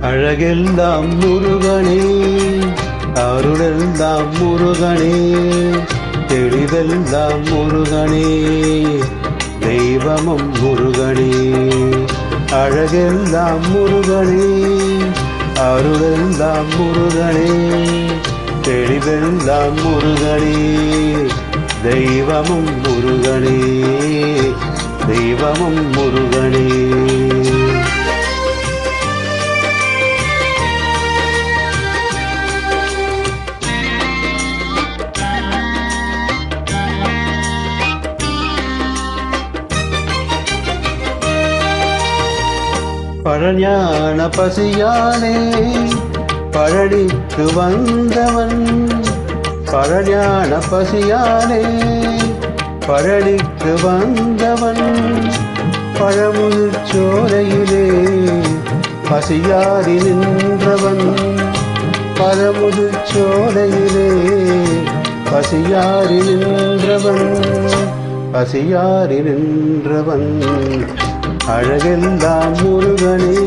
அழகெல்லாம் முருகனே, அருளெல்லாம் முருகனே, தெளிவெல்லாம் முருகனே, தெய்வமும் முருகனே. அழகெல்லாம் முருகனே, அருளெல்லாம் முருகனே, தெளிவெல்லாம் முருகனே, தெய்வமும் முருகனே, தெய்வமும் முருகனே. பழஞான பசியானே பழனிக்கு வந்தவன், பழஞான பசியானே பழனிக்கு வந்தவன், பழமுதிர் சோலையிலே பசியாரி நின்றவன், பழமுதிர் சோலையிலே பசியாரி நின்றவன், பசியாரி நின்றவன். அழகெல்லாம் முருகனே,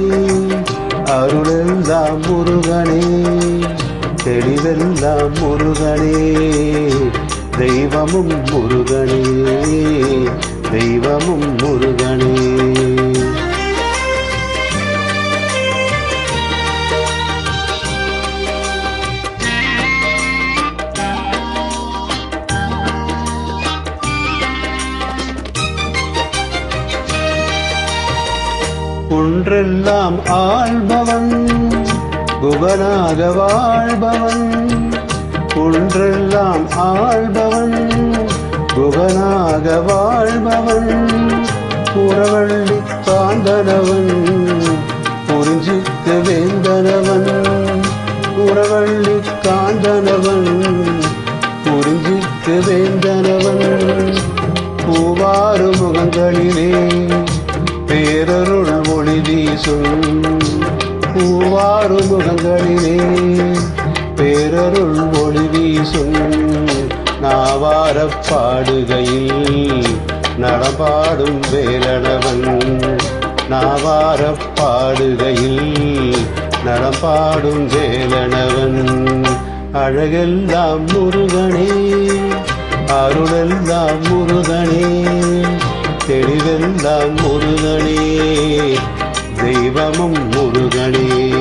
அருளெல்லாம் முருகனே, தெளிவெல்லாம் முருகனே, தெய்வமும் முருகனே, தெய்வமும் முருகனே. குன்றெல்லாம் ஆள்பவன், குகனாக வாழ்பவன், குன்றெல்லாம் ஆள்பவன், குகனாக வாழ்பவன், புறவள்ளி காந்தனவன், குறிஞ்சிக்கு வேந்தனவன், புறவள்ளி காந்தனவன், குறிஞ்சிக்கு வேந்தனவன், பூவாறு முகங்களிலே பேரருள் ஒளி வீசும், பூவாறு முகங்களிலே பேரருள் ஒளி வீசும், நாவாரப் பாடுகையில் நடபாடும் வேலனவன், நாவாரப் பாடுகையில் நடப்பாடும் வேலனவன். அழகெல்லாம் முருகனே, அருளெல்லாம் முருகனே, தெளிவெல்லாம் முருகனே, தெய்வமும் முருகனே.